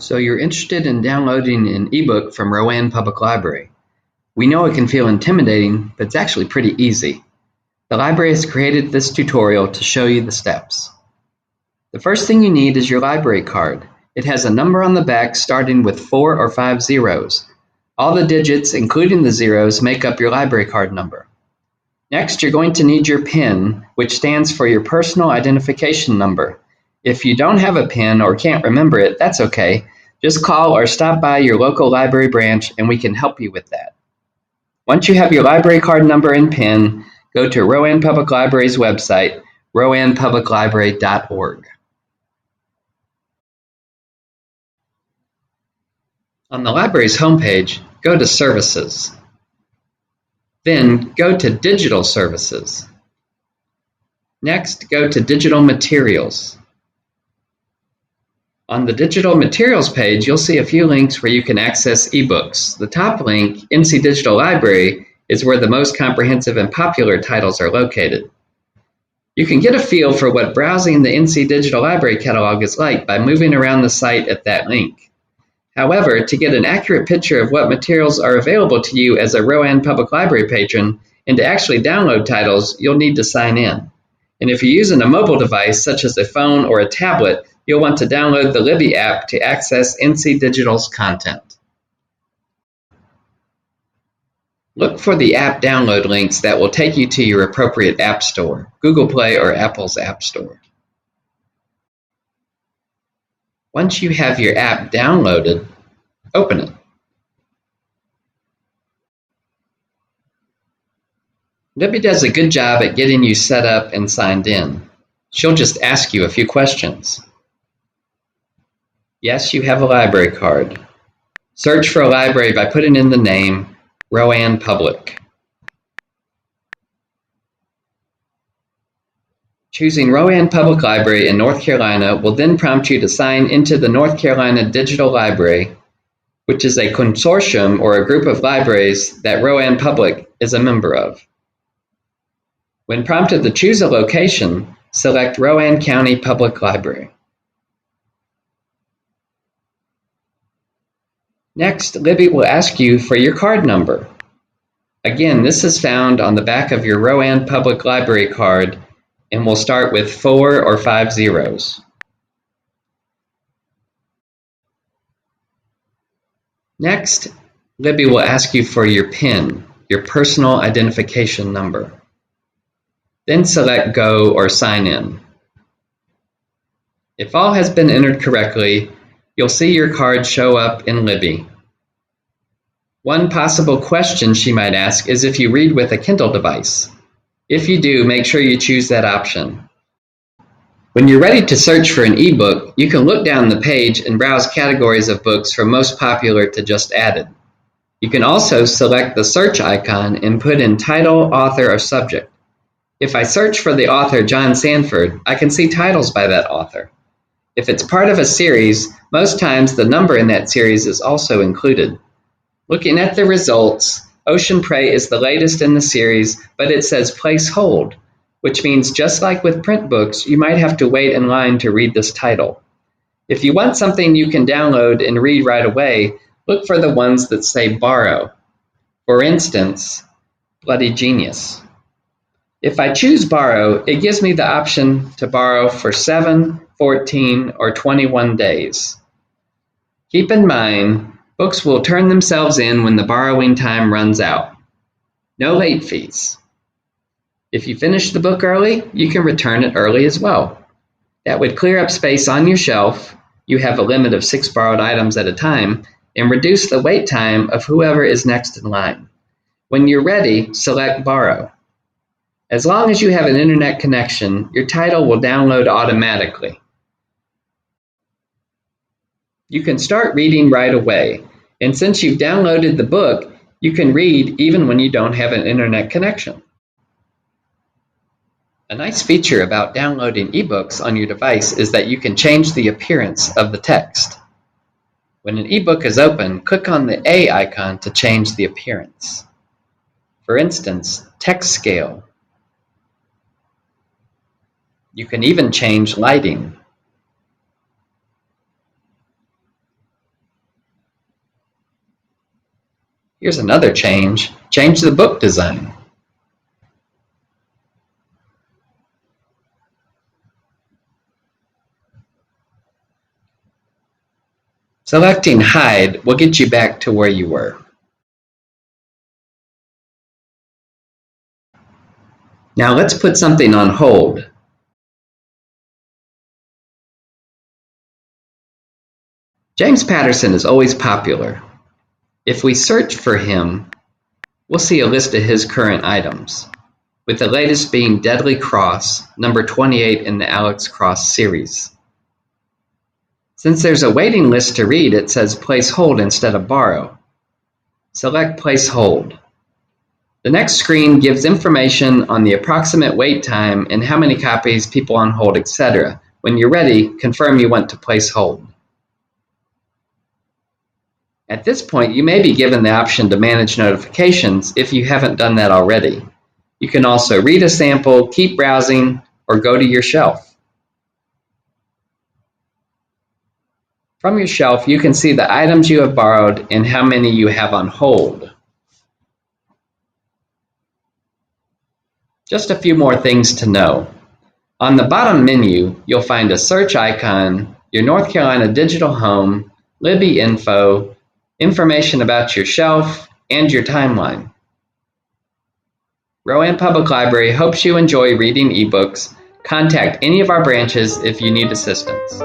So you're interested in downloading an ebook from Rowan Public Library. We know it can feel intimidating, but it's actually pretty easy. The library has created this tutorial to show you the steps. The first thing you need is your library card. It has a number on the back starting with 4 or 5 zeros. All the digits, including the zeros, make up your library card number. Next, you're going to need your PIN, which stands for your personal identification number. If you don't have a PIN or can't remember it, that's okay. Just call or stop by your local library branch and we can help you with that. Once you have your library card number and PIN, go to Rowan Public Library's website, rowanpubliclibrary.org. On the library's homepage, go to Services. Then go to Digital Services. Next, go to Digital Materials. On the Digital Materials page, you'll see a few links where you can access eBooks. The top link, NC Digital Library, is where the most comprehensive and popular titles are located. You can get a feel for what browsing the NC Digital Library catalog is like by moving around the site at that link. However, to get an accurate picture of what materials are available to you as a Rowan Public Library patron and to actually download titles, you'll need to sign in. And if you're using a mobile device such as a phone or a tablet, you'll want to download the Libby app to access NC Digital's content. Look for the app download links that will take you to your appropriate app store, Google Play or Apple's App Store. Once you have your app downloaded, open it. Libby does a good job at getting you set up and signed in. She'll just ask you a few questions. Yes, you have a library card. Search for a library by putting in the name Rowan Public. Choosing Rowan Public Library in North Carolina will then prompt you to sign into the North Carolina Digital Library, which is a consortium or a group of libraries that Rowan Public is a member of. When prompted to choose a location, select Rowan County Public Library. Next, Libby will ask you for your card number. Again, this is found on the back of your Rowan Public Library card and will start with 4 or 5 zeros. Next, Libby will ask you for your PIN, your personal identification number. Then select Go or Sign In. If all has been entered correctly, you'll see your card show up in Libby. One possible question she might ask is if you read with a Kindle device. If you do, make sure you choose that option. When you're ready to search for an ebook, you can look down the page and browse categories of books from most popular to just added. You can also select the search icon and put in title, author, or subject. If I search for the author John Sanford, I can see titles by that author. If it's part of a series, most times the number in that series is also included. Looking at the results, Ocean Prey is the latest in the series, but it says place hold, which means just like with print books, you might have to wait in line to read this title. If you want something you can download and read right away, look for the ones that say borrow. For instance, Bloody Genius. If I choose borrow, it gives me the option to borrow for 7, 14, or 21 days. Keep in mind, books will turn themselves in when the borrowing time runs out. No late fees. If you finish the book early, you can return it early as well. That would clear up space on your shelf, you have a limit of 6 borrowed items at a time, and reduce the wait time of whoever is next in line. When you're ready, select Borrow. As long as you have an internet connection, your title will download automatically. You can start reading right away, and since you've downloaded the book, you can read even when you don't have an internet connection. A nice feature about downloading ebooks on your device is that you can change the appearance of the text. When an ebook is open, click on the A icon to change the appearance. For instance, text scale. You can even change lighting. Here's another change. Change the book design. Selecting Hide will get you back to where you were. Now let's put something on hold. James Patterson is always popular. If we search for him, we'll see a list of his current items, with the latest being Deadly Cross, number 28 in the Alex Cross series. Since there's a waiting list to read, it says Place Hold instead of Borrow. Select Place Hold. The next screen gives information on the approximate wait time and how many copies, people on hold, etc. When you're ready, confirm you want to place hold. At this point, you may be given the option to manage notifications if you haven't done that already. You can also read a sample, keep browsing, or go to your shelf. From your shelf, you can see the items you have borrowed and how many you have on hold. Just a few more things to know. On the bottom menu, you'll find a search icon, your North Carolina digital home, Libby info, information about your shelf, and your timeline. Rowan Public Library hopes you enjoy reading ebooks. Contact any of our branches if you need assistance.